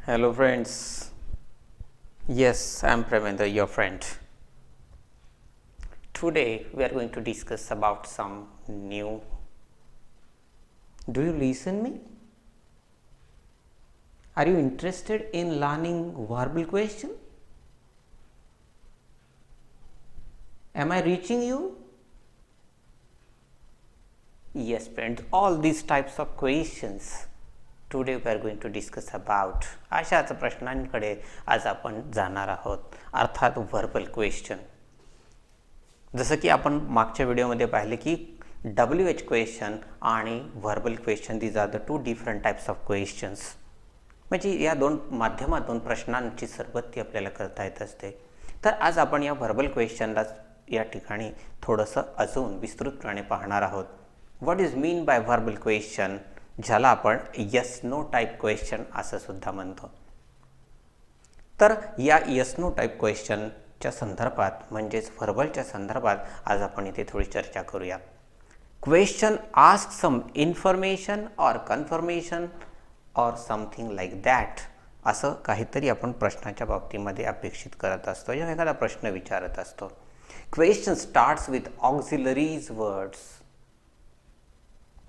Hello friends. Yes, I am Premendra, your friend. Today we are going to discuss about some new. Do you listen me? Are you interested in learning verbal question? Am I reaching you? Yes friends, all these types of questions today we are going to discuss about अशाच प्रश्नांकडे आज आपण जाणार आहोत, अर्थात verbal question. जसं की आपण मागच्या व्हिडिओमध्ये पाहिले की WH क्वेश्चन आणि verbal question these are the two different types of questions. म्हणजे या दोन माध्यमातून प्रश्नांची सरबत्ती आपल्याला करता येत असते. तर आज आपण या व्हर्बल क्वेश्चनला या ठिकाणी थोडंसं अजून विस्तृतपणे पाहणार आहोत. What is mean by verbal question, ज्याला आपण यस नो टाईप क्वेश्चन असं सुद्धा म्हणतो. तर या यस नो टाईप क्वेश्चनच्या संदर्भात म्हणजेच व्हर्बलच्या संदर्भात आज आपण इथे थोडी चर्चा करूया. Question ask some information or confirmation or something like that, असं काहीतरी आपण प्रश्नाच्या बाबतीमध्ये अपेक्षित करत असतो जेव्हा एखादा प्रश्न विचारत असतो. Question starts with auxiliaries words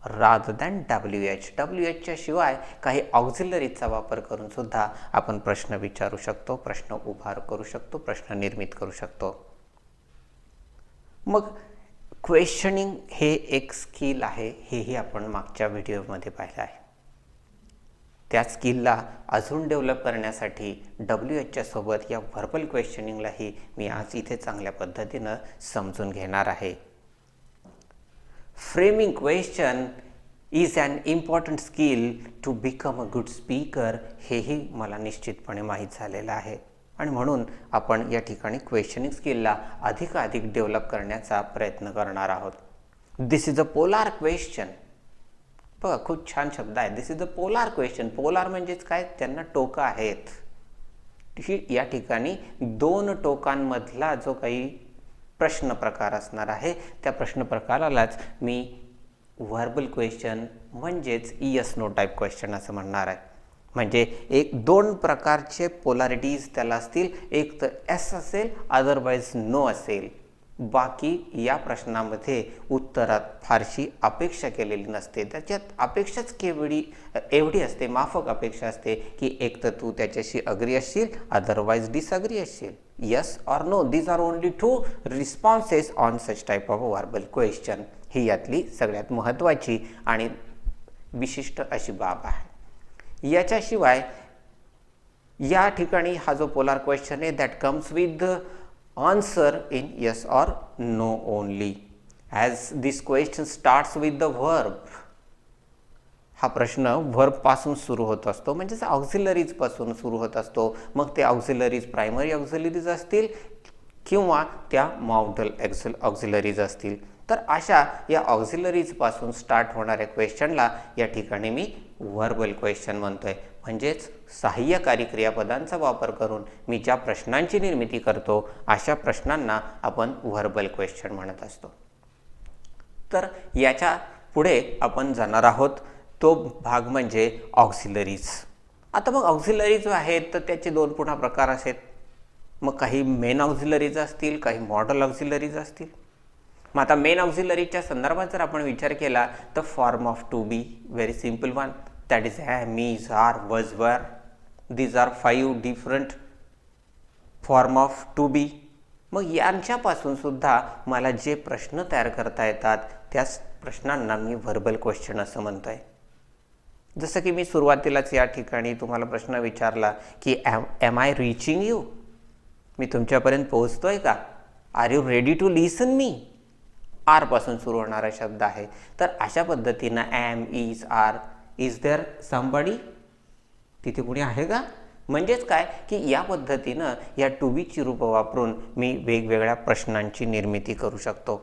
rather than WH. WHच्या शिवाय काही ऑक्झिलरीजचा वापर करून सुद्धा आपण प्रश्न विचारू शकतो, प्रश्न उभार करू शकतो, प्रश्न निर्मित करू शकतो. मग क्वेश्चनिंग हे एक स्किल आहे, हेही आपण मागच्या व्हिडिओमध्ये पाहिलं आहे. त्या स्किलला अजून डेव्हलप करण्यासाठी WHच्या सोबत या व्हर्बल क्वेश्चनिंगलाही मी आज इथे चांगल्या पद्धतीनं समजून घेणार आहे. Framing question is an important skill to become a good speaker, हेही मला निश्चितपणे माहीत झालेलं आहे आणि म्हणून आपण या ठिकाणी क्वेश्चनिंग स्किलला अधिकाधिक डेव्हलप करण्याचा प्रयत्न करणार आहोत. This is a polar question. बघा, खूप छान शब्द आहे. This is a polar question. Polar म्हणजेच काय, त्यांना टोकं आहेत. या ठिकाणी दोन टोकांमधला जो काही प्रश्न प्रकार असणार आहे त्या प्रश्न प्रकारालाच मी व्हर्बल क्वेश्चन म्हणजेच यस नो टाईप क्वेश्चन असं म्हणणार आहे. म्हणजे एक दोन प्रकारचे पोलॅरिटीज त्याला असतील, एक तर एस असेल अदरवाईज नो असेल. बाकी या प्रश्नामध्ये उत्तरात फारशी अपेक्षा केलेली नसते. त्याच्यात अपेक्षाच एवढी असते, माफक अपेक्षा असते की एक तर तू त्याच्याशी अग्री असशील अदरवाईज डिसअग्री असशील. Yes or no, these are only two responses on such type of verbal question. ही यातली सगळ्यात महत्त्वाची आणि विशिष्ट अशी बाब आहे. याच्याशिवाय या ठिकाणी हा जो पोलार क्वेश्चन आहे that comes with answer in yes or no only, as this question starts with the verb. हा प्रश्न वर्ब पासून सुरू होत असतो, म्हणजे ऑक्झिलरीज पासून सुरू होत असतो. मग ते ऑक्झिलरीज प्रायमरी ऑक्झिलरीज असतील किंवा त्या मॉडल ऑक्झिलरीज असतील. तर अशा या ऑक्झिलरीज पासून स्टार्ट होणाऱ्या क्वेश्चनला या ठिकाणी मी व्हर्बल क्वेश्चन म्हणतोय. म्हणजेच सहाय्यकारी क्रियापदांचा वापर करून मी ज्या प्रश्नांची निर्मिती करतो अशा प्रश्नांना आपण व्हर्बल क्वेश्चन म्हणत असतो. तर याच्या पुढे आपण जाणार आहोत तो भाग म्हणजे ऑक्झिलरीज. आता मग ऑक्झिलरीज आहेत तर त्याचे दोन पुन्हा प्रकार आहेत. मग काही मेन ऑक्झिलरीज असतील, काही मॉडल ऑक्झिलरीज असतील. मग आता मेन ऑक्झिलरीजच्या संदर्भात जर आपण विचार केला तर form of to be, very simple one, that is am, is, are, was, were. These are 5 different form of to be. मग यांच्यापासून सुद्धा मला जे प्रश्न तयार करता येतात त्याच प्रश्नांना मी व्हर्बल क्वेश्चन असं म्हणतोय. जसं की मी सुरुवातीलाच या ठिकाणी तुम्हाला प्रश्न विचारला की एम आय रीचिंग यू, मी तुमच्यापर्यंत पोहोचतोय का? Are you ready to listen me, R पासून सुरू होणारा शब्द आहे. तर अशा पद्धतीनं am, is, are, is there somebody, तिथे कुणी आहे का? म्हणजेच काय की या पद्धतीनं या टू बीची रूपं वापरून मी वेगवेगळ्या प्रश्नांची निर्मिती करू शकतो.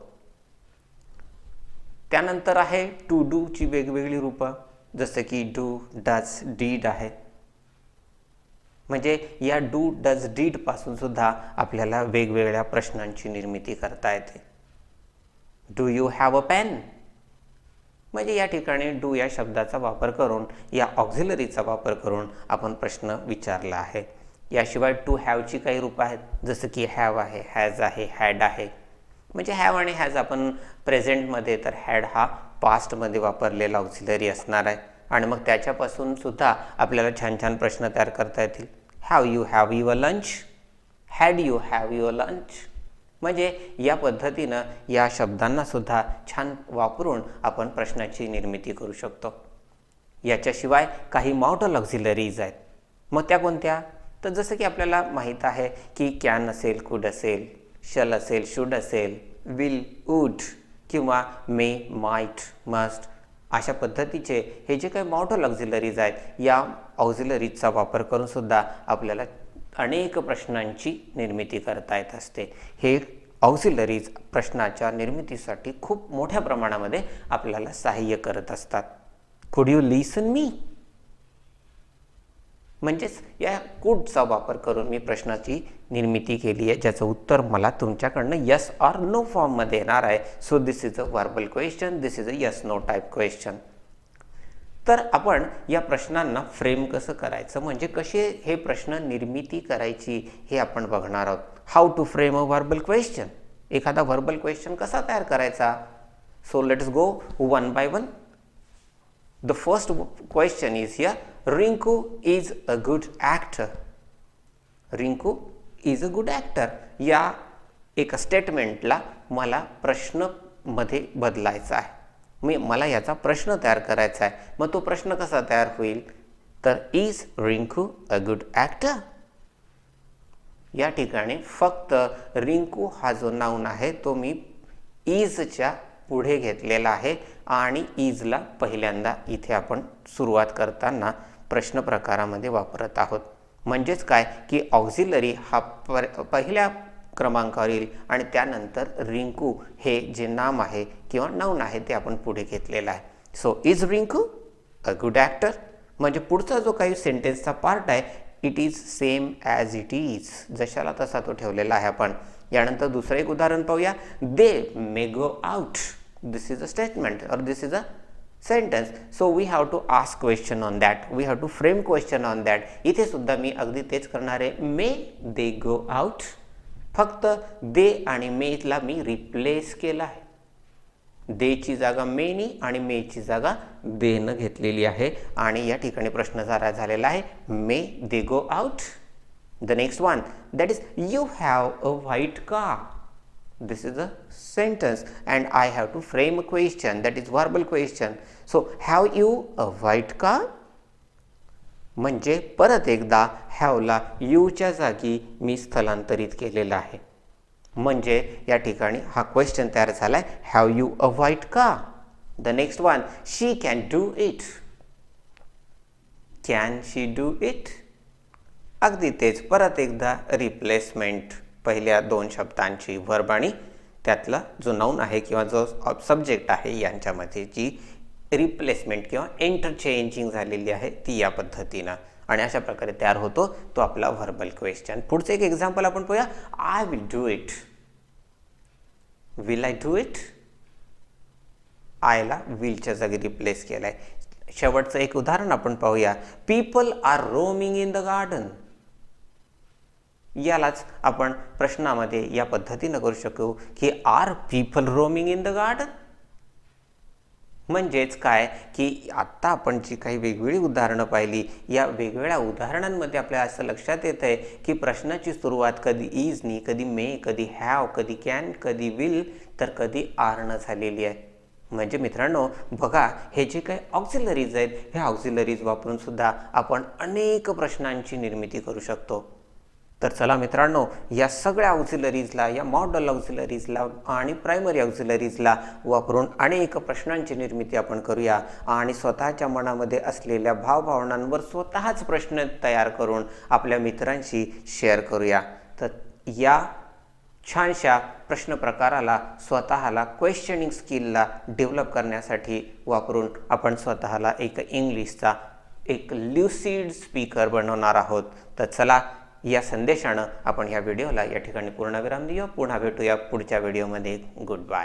त्यानंतर आहे टू डूची वेगवेगळी रूपं, जसं की डू, डज, डीड आहे. म्हणजे या डू, डज, डीड पासून सुद्धा आपल्याला वेगवेगळ्या प्रश्नांची निर्मिती करता येते. Do you have a pen? म्हणजे या ठिकाणी डू या शब्दाचा वापर करून, या ऑक्झिलरीचा वापर करून आपण प्रश्न विचारला आहे. याशिवाय टू हॅवची काही रूपं आहेत, जसं की हॅव आहे, हॅज आहे, हॅड आहे. म्हणजे हॅव आणि हॅज आपण प्रेझेंटमध्ये, तर हॅड हा पास्टमध्ये वापरलेला ऑक्झिलरी असणार आहे. आणि मग त्याच्यापासून सुद्धा आपल्याला छान छान प्रश्न तयार करता येतील. Have your lunch, had you have your lunch. म्हणजे या पद्धतीनं या शब्दांना सुद्धा छान वापरून आपण प्रश्नाची निर्मिती करू शकतो. याच्याशिवाय काही मॉडल ऑक्झिलरीज आहेत. मग त्या कोणत्या? तर जसं की आपल्याला माहीत आहे की कॅन असेल, कुड असेल, शल असेल, शुड असेल, विल, वूड किंवा मे, माईट, मस्ट अशा पद्धतीचे हे जे काही मॉडल ऑक्झिलरीज आहेत, या ऑक्झिलरीजचा वापर करून सुद्धा आपल्याला अनेक प्रश्नांची निर्मिती करता येत असते. हे ऑक्झिलरीज प्रश्नाच्या निर्मितीसाठी खूप मोठ्या प्रमाणामध्ये आपल्याला सहाय्य करत असतात. कुड यू लिसन मी? म्हणजेच या कुडचा वापर करून मी प्रश्नाची निर्मिती केली आहे, ज्याचं उत्तर मला तुमच्याकडनं यस ऑर नो फॉर्ममध्ये येणार आहे. So this is a verbal question, this is a yes no type question. तर आपण या प्रश्नांना फ्रेम कसं करायचं, म्हणजे कसे हे प्रश्न निर्मिती करायची हे आपण बघणार आहोत. How to frame a verbal question. एखादा व्हर्बल क्वेश्चन कसा तयार करायचा. So let's go one by one. The first question is here, Rinku is a good actor. Rinku is a good actor. या एका स्टेटमेंटला मला प्रश्नमध्ये बदलायचा आहे. मला याचा प्रश्न तयार करायचा आहे. मग तो प्रश्न कसा तयार होईल, तर is Rinku a good actor. या ठिकाणी फक्त रिंकू हा जो नाऊन आहे तो मी इजच्या पुढे घेतलेला आहे आणि इजला पहिल्यांदा इथे आपण सुरुवात करताना प्रश्न प्रकारामध्ये वापरत आहोत. म्हणजेच काय की ऑक्झिलरी हा पहिल्या क्रमांकावर येईल आणि त्यानंतर रिंकू हे जे नाम आहे किंवा नाऊन आहे ते आपण पुढे घेतलेलं आहे. So is Rinku a good actor. म्हणजे पुढचा जो काही सेंटेन्सचा पार्ट आहे it is same as it is, जशाला तसा तो ठेवलेला आहे आपण. यानंतर दुसरं एक उदाहरण पाहूया. They may go out. This is a statement or this is a sentence. So we have to ask question on that. We have to frame question on that. इथे सुद्धा मी अगदी तेच करणार आहे. May they go out. फक्त they आणि may ला मी replace केला आहे. they ची जागा may नी आणि may ची जागा they न घेतलेली आहे आणि या ठिकाणी प्रश्न झालेला आहे may they go out. The next one, that is you have a white car. This is a sentence and I have to frame a question, that is verbal question. So have you a white car. म्हणजे परत एकदा have ला you च्या जागी मी स्थलांतरित केलेला आहे. म्हणजे या ठिकाणी हा क्वेश्चन तयार झालाय, have you a white car. The next one, she can do it. Can she do it. अगदी तेच परत एकदा रिप्लेसमेंट पहिल्या दोन शब्दांची, व्हर्ब आणि त्यातला जो नाऊन आहे किंवा जो सब्जेक्ट आहे यांच्यामध्ये जी रिप्लेसमेंट किंवा इंटरचेंजिंग झालेली आहे ती या पद्धतीनं, आणि अशा प्रकारे तयार होतो तो आपला व्हर्बल क्वेश्चन. पुढचं एक एक्झाम्पल आपण पाहूया. I will do it. Will I do it. आयला विलच्या जागी रिप्लेस केलाय. शेवटचं एक उदाहरण आपण पाहूया. People are roaming in the garden. यालाच आपण प्रश्नामध्ये या पद्धतीनं करू शकू की are people roaming in the garden. म्हणजेच काय की आत्ता आपण जी काही वेगवेगळी उदाहरणं पाहिली, या वेगवेगळ्या उदाहरणांमध्ये आपल्याला असं लक्षात येतं आहे की प्रश्नाची सुरुवात कधी इजनी, कधी मे, कधी हॅव, कधी कॅन, कधी विल, तर कधी आरनं झालेली आहे. म्हणजे मित्रांनो बघा, हे जे काही ऑक्झिलरीज आहेत हे ऑक्झिलरीज वापरून सुद्धा आपण अनेक प्रश्नांची निर्मिती करू शकतो. तर चला मित्रांनो, या सगळ्या ऑक्झिलरीजला, या मॉडल ऑक्झिलरीजला आणि प्रायमरी ऑक्झिलरीजला वापरून अनेक प्रश्नांची निर्मिती आपण करूया आणि स्वतःच्या मनामध्ये असलेल्या भावभावनांवर स्वतःच प्रश्न तयार करून आपल्या मित्रांशी शेअर करूया. तर या छानशा प्रश्न प्रकाराला स्वतःला क्वेश्चनिंग स्किलला डेव्हलप करण्यासाठी वापरून आपण स्वतःला एक इंग्लिशचा एक ल्युसिड स्पीकर बनवणार आहोत. तर चला, या संदेशानं आपण या व्हिडिओला या ठिकाणी पूर्णविराम देऊया. पुन्हा भेटूया पुढच्या व्हिडिओमध्ये. Good bye.